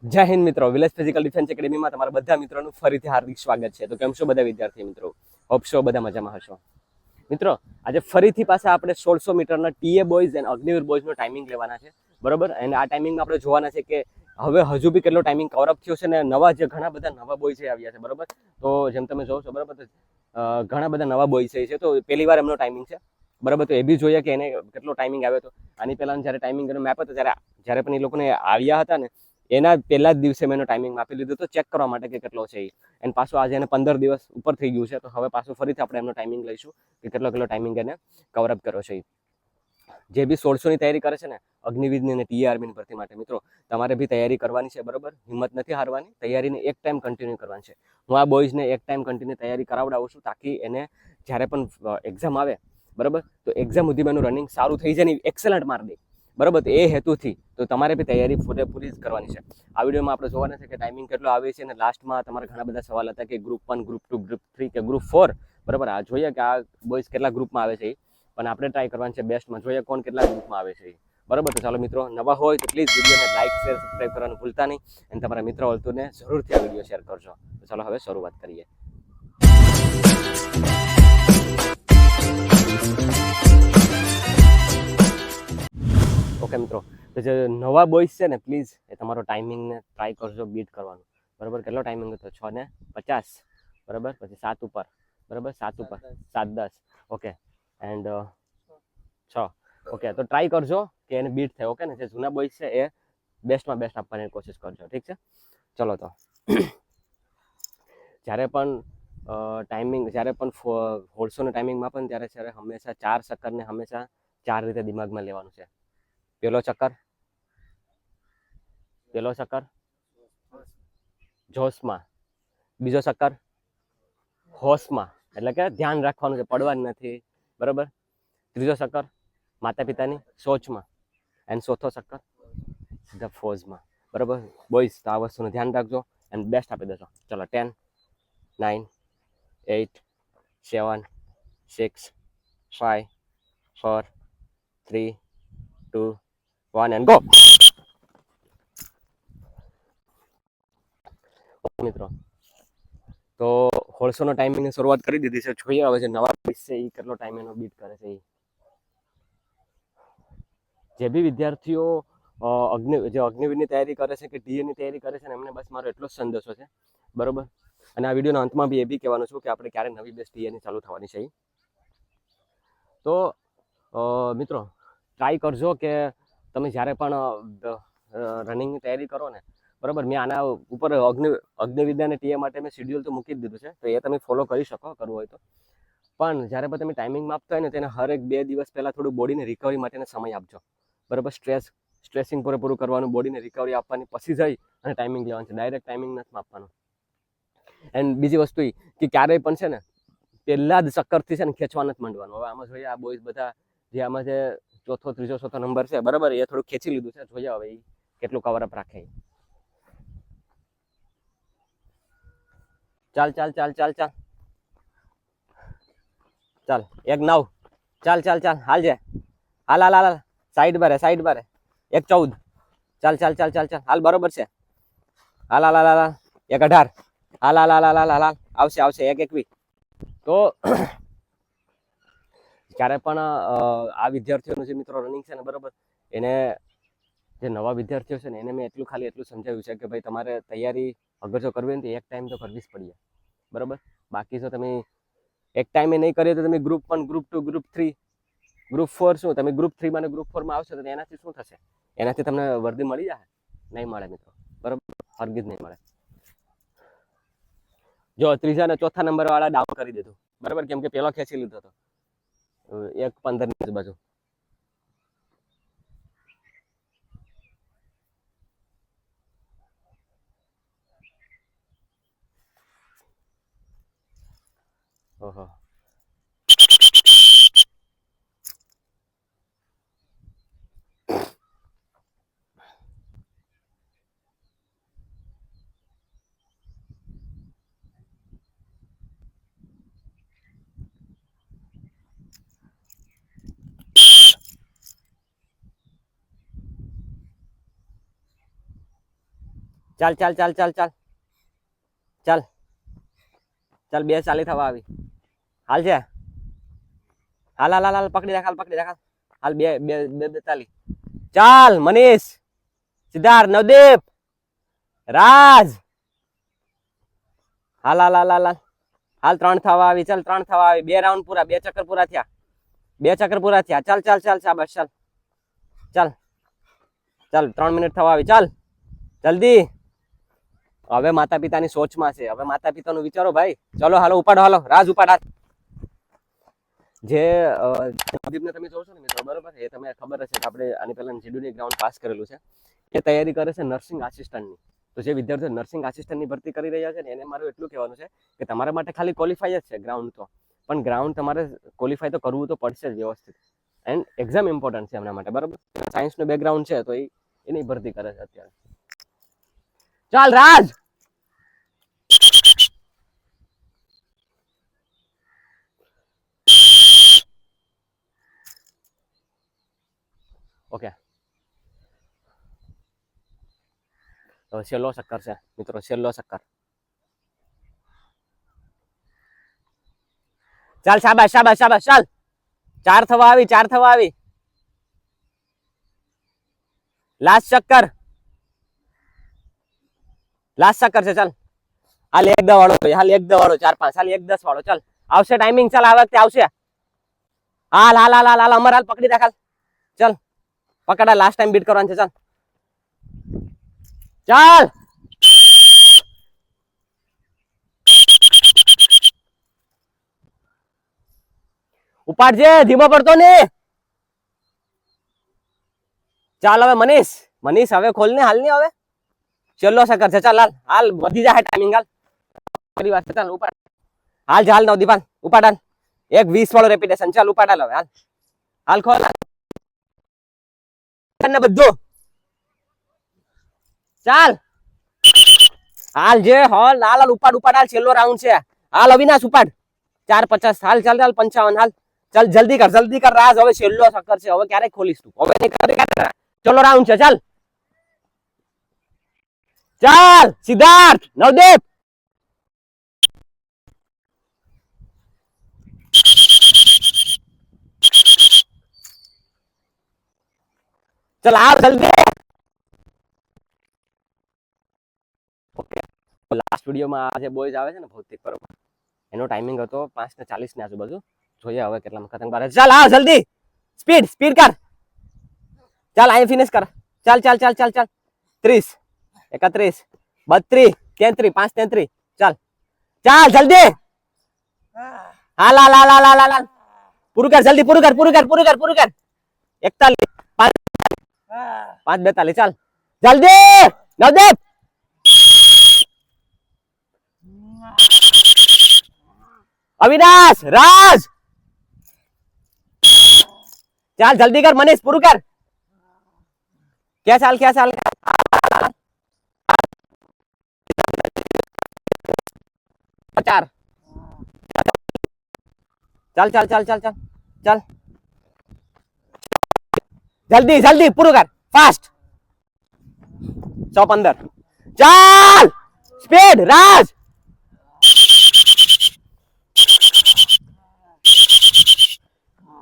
જય હિન્દ મિત્રો, village physical defence એકેડેમીમાં તમારા બધા મિત્રોનું ફરીથી હાર્દિક સ્વાગત છે. તો કેમ છો બધા વિદ્યાર્થી મિત્રો? હોપ છો બધા મજામાં હશો. મિત્રો, આજે ફરીથી પાછા આપણે 1600 મીટરના ટીએ બોયઝ એન્ડ અગ્નિવીર બોયઝનો ટાઈમિંગ લેવાના છે, બરોબર. અને આ ટાઈમિંગમાં આપણે જોવાના છે કે હવે હજુ બી કેટલો ટાઈમિંગ કવર અપ થયો છે ને નવા જે ઘણા બધા નવા બોયઝ આવ્યા છે, બરોબર. તો જેમ તમે જોવો છો, બરોબર, ઘણા બધા નવા બોયઝ છે. તો પહેલી વાર એમનો ટાઈમિંગ છે, બરાબર. તો એ બી જોઈએ કે એને કેટલો ટાઈમિંગ આવ્યો હતો. આની પહેલા જ્યારે ટાઈમિંગ મેપ હતો જ્યારે પણ એ લોકોને આવ્યા હતા ને એના પહેલા જ દિવસે મેં એનો ટાઈમિંગ આપી લીધો હતો ચેક કરવા માટે કે કેટલો છે. એન્ડ પાછું આજે એને 15 દિવસ ઉપર થઈ ગયું છે, તો હવે પાછું ફરીથી આપણે એમનો ટાઈમિંગ લઈશું કે કેટલો ટાઈમિંગ એને કવર અપ કર્યો છે. જે બી 1600 ની તૈયારી કરે છે ને, અગ્નિવીરની અને ટીએ આર્મીની ભરતી માટે, મિત્રો તમારે બી તૈયારી કરવાની છે, બરોબર. હિંમત નથી હારવાની, તૈયારીને એક ટાઈમ કન્ટિન્યુ કરવાની છે. હું આ બોયઝને એક ટાઈમ કન્ટિન્યુ તૈયારી કરાવડાવું છું, તાકી એને જ્યારે પણ એક્ઝામ આવે, બરોબર, તો એક્ઝામ સુધીમાં એનું રનિંગ સારું થઈ જાય ને એક્સેલન્ટ માર્ક દે, બરોબર. તો એ હેતુથી તો તમારે બી તૈયારી પૂરેપૂરી જ કરવાની છે. આ વિડીયોમાં આપણે જોવાના છે કે ટાઈમિંગ કેટલો આવે છે, અને લાસ્ટમાં તમારા ઘણા બધા સવાલ હતા કે ગ્રુપ 1, ગ્રુપ 2, ગ્રુપ 3 કે ગ્રુપ 4, બરાબર. આ જોઈએ કે આ બોયઝ કેટલા ગ્રુપમાં આવે છે, પણ આપણે ટ્રાય કરવાનું છે બેસ્ટમાં, જોઈએ કોણ કેટલા ગ્રુપમાં આવે છે, બરાબર. તો ચાલો મિત્રો, નવા હોય તો પ્લીઝ વિડીયોને લાઈક, શેર, સબસ્ક્રાઈબ કરવાનું ભૂલતા નહીં, અને તમારા મિત્રો વળતુને જરૂરથી આ વિડીયો શેર કરજો. તો ચાલો હવે શરૂઆત કરીએ. ઓકે મિત્રો, તો જે નવા બોયઝ છે ને, પ્લીઝ એ તમારો ટાઈમિંગને ટ્રાય કરજો બીટ કરવાનું, બરાબર. કેટલો ટાઈમિંગ હતો? 6:50, બરાબર. પછી 7 ઉપર, બરાબર, 7 ઉપર, 7:10, ઓકે. And 6, okay. તો ટ્રાય કરજો કે એને બીટ થાય, ઓકે ને. જે જૂના બોયઝ છે એ બેસ્ટમાં બેસ્ટ આપવાની કોશિશ કરજો, ઠીક છે. ચલો તો જ્યારે પણ ટાઈમિંગ, જ્યારે પણ 1600 ટાઈમિંગમાં પણ ત્યારે હંમેશા 4 ચક્કરને હંમેશા 4 રીતે દિમાગમાં લેવાનું છે. પહેલો ચક્કર જોશમાં, બીજો ચક્કર હોશમાં, એટલે કે ધ્યાન રાખવાનું છે, પડવાનું નથી, બરાબર. ત્રીજો ચક્કર માતા પિતાની સોચમાં, એન્ડ ચોથો ચક્કર ધ ફોઝમાં, બરાબર. બોયઝ, તો આ વસ્તુનું ધ્યાન રાખજો એન્ડ બેસ્ટ આપી દેજો. ચલો, 10, 9, 8, 7, 6, 5, 4, 3, 2, 1 એન્ડ ગો. મિત્રો, તો 1600 ટાઈમિંગની શરૂઆત કરી દીધી છે. જોઈએ હવે જે નવા બોયઝ છે એ કેટલો ટાઈમ એનો બીટ કરે છે. જે બી વિદ્યાર્થીઓ જે અગ્નિવીરની તૈયારી કરે છે કે ટીએની તૈયારી કરે છે ને, એમને બસ મારો એટલો જ સંદેશો છે, બરોબર. અને આ વિડીયોના અંતમાં બી એ બી કહેવાનું છું કે આપણે ક્યારે નવી બેચ ટીએની ચાલુ થવાની છે. તો મિત્રો, ટ્રાય કરજો કે તમે જ્યારે પણ રનિંગની તૈયારી કરો ને, બરાબર. મેં આના ઉપર અગ્નિવિદ્યા અને ટીએ માટે મેં શેડ્યુલ તો મૂકી જ દીધું છે, તો એ તમે ફોલો કરી શકો કરવું હોય તો. પણ જ્યારે પણ તમે ટાઈમિંગ માપતા હોય ને, તેને હરેક 2 દિવસ પહેલાં થોડું બોડીને રિકવરી માટેનો સમય આપજો, બરાબર. સ્ટ્રેસિંગ પૂરેપૂરું કરવાનું, બોડીને રિકવરી આપવાની, પછી જઈ અને ટાઈમિંગ લેવાનું છે. ડાયરેક્ટ ટાઈમિંગ નથી માપવાનું. એન્ડ બીજી વસ્તુ એ કે ક્યારેય પણ છે ને પહેલા જ ચક્કરથી છે ને ખેંચવા નથી માંડવાનું. હવે આમાં જોઈએ આ બોયઝ બધા જે આમાં જે ચોથો, ત્રીજો, ચોથો નંબર છે, બરાબર, એ થોડું ખેંચી લીધું છે. જોઈએ હવે એ કેટલું કવર અપ રાખે. ચાલ ચાલ ચાલ ચાલ ચાલ ચાલ, 1:09, ચાલ ચાલ ચાલ, હાલ જે, હાલ હાલ હાલ, સાઈડ બારે 1:14, ચાલ ચાલ ચાલ ચાલ ચાલ, હાલ, બરોબર છે, હાલ હાલ હાલ હાલ, 1:18, હાલ હાલ હાલ હાલ હાલ, આવશે આવશે, 1:21. તો જ્યારે પણ આ વિદ્યાર્થીઓનું જે મિત્રો રનિંગ છે ને, બરોબર, એને જે નવા વિદ્યાર્થીઓ છે ને એને મેં એટલું સમજાવ્યું છે કે ભાઈ તમારે તૈયારી અગર જો કરવી હોય ને તો એક ટાઈમ તો કરવી જ પડીએ, બરોબર. બાકી જો તમે એક ટાઈમે નહીં કરીએ તો તમે ગ્રુપ 1, ગ્રુપ 2, ગ્રુપ 3, ગ્રુપ 4, શું તમે ગ્રુપ 3 માં અને ગ્રુપ 4 માં આવશો તો એનાથી શું થશે? એનાથી તમને વર્દી મળી જાય? નહીં મળે મિત્રો, બરોબર, હરગીજ નહીં મળે. જો ત્રીજા અને ચોથા નંબર વાળા ડાઉન કરી દીધું, બરાબર, કેમ કે પેલો ખેંચી લીધો હતો 1:15 ની આજુબાજુ. ઓહો, ચાલ ચાલ ચાલ ચાલ ચાલ ચાલ ચાલ 2:40 થવા આવી. હાલ છે, હાલ હાલ હાલ હાલ પકડી રાખ, હાલ પકડી રાખ, હાલ 2:42. ચાલ મનીષ, સિદ્ધાર્થ, નવદીપ, રાજ, હાલ હાલ હાલ હાલ હાલ 3 થવા આવી. ચાલ 3 થવા આવી. 2 રાઉન્ડ પૂરા, 2 ચક્કર પૂરા થયા, 2 ચક્કર પૂરા થયા. ચાલ ચાલ ચાલ શાબાશ, ચાલ ચાલ ચાલ 3 મિનિટ થવા આવી. ચાલ જલ્દી. હવે માતા પિતાની સોચમાં છે, હવે માતા પિતાનું વિચારો ભાઈ. ચલો હાલો ઉપાડો, હાલો રાજ ઉપાડ. હાથ જે નવદીપને તમે જોશો ને મિત્રો, બરોબર, એ તમે ખબર હશે કે આપણે આની પહેલા જીડુની ગ્રાઉન્ડ પાસ કરેલું છે. એ તૈયારી કરે છે નર્સિંગ આસિસ્ટન્ટની. તો જે વિદ્યાર્થીઓ નર્સિંગ આસિસ્ટન્ટની ભરતી કરી રહ્યા છે ને, એને મારું એટલું કહેવાનું છે કે તમારા માટે ખાલી ક્વોલિફાય જ છે ગ્રાઉન્ડ તો, પણ ગ્રાઉન્ડ તમારે ક્વોલિફાય તો કરવું તો પડશે જ વ્યવસ્થિત. એન્ડ એક્ઝામ ઇમ્પોર્ટન્ટ છે એમના માટે, બરાબર. સાયન્સનું બેકગ્રાઉન્ડ છે તો એની ભરતી કરે છે અત્યારે. ચાલ રાજ, ઓકે. તો છેલ્લો ચક્કર છે મિત્રો, છેલ્લો ચક્કર. ચાલ શાબાશ શાબાશ શાબાશ, ચાલ 4 થવા આવી, 4 થવા આવી. લાસ્ટ ચક્કર, લાસ્ટ ચક્કર છે. ચાલ હાલ 1:10 વાળો, હાલ 1:10 વાળો, 4-5, હાલ 1:10 વાળો. ચાલ આવશે ટાઈમિંગ, ચાલ આ વખતે આવશે. હાલ હાલ હાલ હાલ અમર, હાલ પકડી રાખ, હાલ ચાલ પકડા. લાસ્ટ ટાઈમ બીટ કરવાનું છે. ચાલ ચાલ ઉપાડજે, ધીમો પડતો ને. ચાલ હવે મનીષ, મનીષ હવે ખોલ ને, હાલ ને હવે છેલ્લો ચક્કર છે. ચાલ હાલ હાલ વધી જાય ટાઈમિંગ, હાલ ફરી વાર. ચાલ ઉપાડ, હાલ હાલ નવદીપ, હાલ ઉપાડ, હાલ 1:20 વાળો રેપિટેશન. ચાલ ઉપાડ, હાલ હવે હાલ હાલ ખોલ ને બધું. ચાલ હાલ જે હોલ, હાલ હાલ ઉપાડ ઉપાડ, હાલ છેલ્લો રાઉન્ડ છે. હાલ અવિનાશ ઉપાડ, 4:50. હાલ ચાલ ચાલ 55. હાલ ચાલ જલ્દી કર, જલ્દી કર રાજ, હવે છેલ્લો ચક્કર છે. હવે ક્યારે ખોલીશ તું? હવે નહીં કરે, ચલો રાઉન્ડ છે. ચાલ ચાલ સિદ્ધાર્થ, નવદીપ, ચાલ આવ જલ્દી. ઓકે, લાસ્ટ વિડીયોમાં આ જે બોયઝ આવે છે ને ભૌતિક, બરોબર, એનો ટાઈમિંગ હતો 5:40 ની આજુબાજુ. જોઈએ હવે કેટલામાં ખતમ કરે. ચાલ આવ જલ્દી, સ્પીડ સ્પીડ કર. ચાલ અહીં ફિનિશ કર. ચાલ ચાલ ચાલ ચાલ ચાલ 30, 31, 32, 33, 5:33. ચાલ ચાલ જલ્દી, હાલ હાલ હાલ હાલ હાલ હાલ પૂરું કર, જલ્દી પૂરું કર, પૂરું કર, પૂરું કર, પૂરું કર. 41, 5:42. ચાલ જલ્દી નવદીપ, અવિનાશ, રાજ, ચાલ જલ્દી કર. મનીષ પૂરું કર. क्या साल 4. चल चल चल चल चल चल जल्दी जल्दी पूરું કર, ફાસ્ટ. 115. ચાલ સ્પીડ રાજ.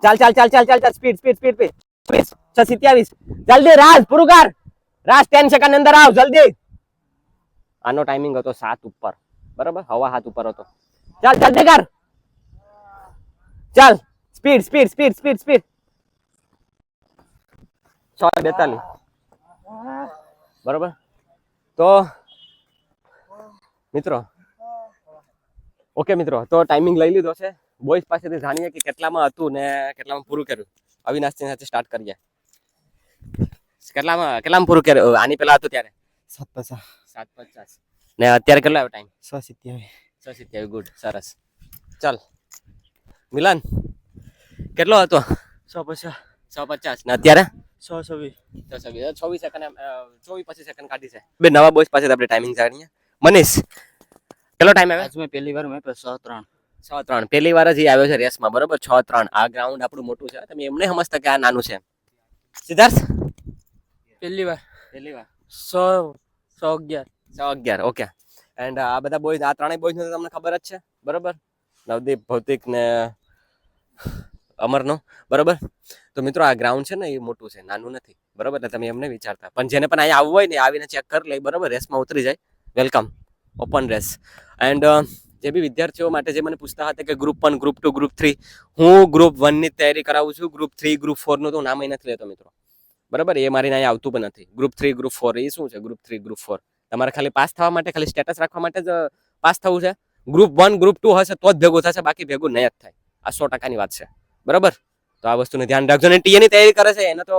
ચાલ ચાલ ચાલ ચાલ ચાલ ચાલ સ્પીડ સ્પીડ સ્પીડ સ્પીડ. 27. જલ્દી રાજ પૂરું કર. રાજ 10 સેકન્ડ અંદર આવ જલ્દી. આનો ટાઈમિંગ હતો 7 ઉપર, બરાબર, હવા 7 ઉપર હતો. ચાલ જલ્દી કર. ચાલ speed speed speed speed speed. 42, બરાબર. તો મિત્રો, ઓકે મિત્રો, તો ટાઈમિંગ લઈ લીધો છે. બોયઝ પાસેથી જાણીએ કે કેટલામાં હતું ને કેટલામાં પૂરું કર્યું. અવિનાશની સાથે સ્ટાર્ટ કરીએ. કેટલામાં પૂરું કર્યું આની પહેલા હતું ત્યારે? 7:50. 7:50. ને અત્યારે કેટલો આવ્યો ટાઈમ? 6:27. 6:27. ગુડ, સરસ. ચાલ મિલન, કેટલો હતો? 6:50. 6:50. ને અત્યારે 6:26. 24 સેકન્ડ, 24-25 સેકન્ડ કાઢી છે. બે નવા બોયઝ પાસે આપણે ટાઈમિંગ જાણીએ. મનીષ, કેટલો ટાઈમ આવ્યો? આજ મેં પહેલી વાર મેં 6:03. 6:03. પહેલી વાર જ આવ્યો છે રેસમાં, બરોબર. 6:03. આ ગ્રાઉન્ડ આપણું મોટું છે, તમે એમને સમજતા કે આ નાનું છે. સિદ્ધાર્થ, પહેલી વાર પહેલી વાર 100 111. 6-11 ઓકે. એન્ડ આ બધા બોયઝ, આ ત્રણેય બોયઝ તો તમને ખબર જ છે બરોબર, નવદીપ, ભૌતિક ને અમરનો બરોબર. તો મિત્રો આ ગ્રાઉન્ડ છે ને એ મોટું છે, નાનું નથી બરોબર, એટલે તમે એમને વિચારતા, પણ જેને પણ અહીંયા આવવું હોય ને આવીને ચેક કરી લે બરોબર, રેસમાં ઉતરી જાય, વેલકમ, ઓપન રેસ. એન્ડ જે બી વિદ્યાર્થીઓ માટે જે મને પૂછતા હતા કે ગ્રુપ 1, ગ્રુપ 2, ગ્રુપ 3, હું ગ્રુપ 1 ની તૈયારી કરાવું છું, ગ્રુપ 3, ગ્રુપ 4 નું તો નામ નથી લેતો મિત્રો બરાબર, એ મારી અહીંયા આવતું પણ નથી. ગ્રુપ 3, ગ્રુપ 4 એ શું છે? ગ્રુપ 3, ગ્રુપ 4 તમારે ખાલી પાસ થવા માટે, ખાલી સ્ટેટસ રાખવા માટે જ પાસ થવું છે. ગ્રુપ 1, ગ્રુપ 2 હશે તો જ ભેગું થશે, બાકી ભેગું નહીં જ થાય. આ 100%ની વાત છે બરાબર. તો આ વસ્તુને ધ્યાન રાખજો. અને ટીએ ની તૈયારી કરે છે એને તો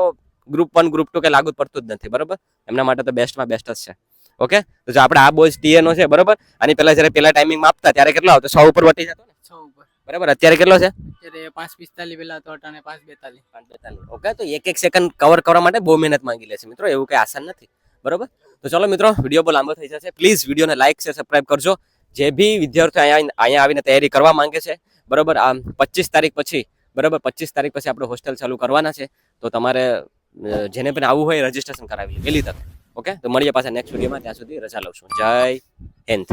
ગ્રુપ 1, ગ્રુપ 2 કે લાગુ પડતું જ નથી બરાબર, એમના માટે તો બેસ્ટમાં બેસ્ટ જ છે. ઓકે, તો જો આપણે આ બોયઝ ટીએ નો છે બરાબર, આની પહેલા જ્યારે પેલા ટાઈમિંગમાં આપતા ત્યારે કેટલો આવતો? 100 ઉપર વટી જતો ને? 6 ઉપર. બરાબર, અત્યારે કેટલો છે? અત્યારે 5:45 પેલા તો અટાણે 5:42. 5:42. ઓકે, તો એક સેકન્ડ કવર કરવા માટે બહુ મહેનત માંગી લે છે મિત્રો, એવું કઈ આસાન નથી બરોબર. તો ચલો મિત્રો, વિડીયો બહુ લાંબો થઈ જશે, પ્લીઝ વિડીયોને લાઈક છે, સબસ્ક્રાઇબ કરજો. જે બી વિદ્યાર્થીઓ અહીંયા આવીને તૈયારી કરવા માંગે છે બરોબર, આ 25 તારીખ પછી બરાબર, 25 તારીખ પછી આપણે હોસ્ટેલ ચાલુ કરવાના છે. તો તમારે જેને પણ આવવું હોય રજીસ્ટ્રેશન કરાવી લે વહેલી તક. ઓકે, તો મળીએ પાછા નેક્સ્ટ વિડીયોમાં, ત્યાં સુધી રજા લઉં છું. જય હિન્દ.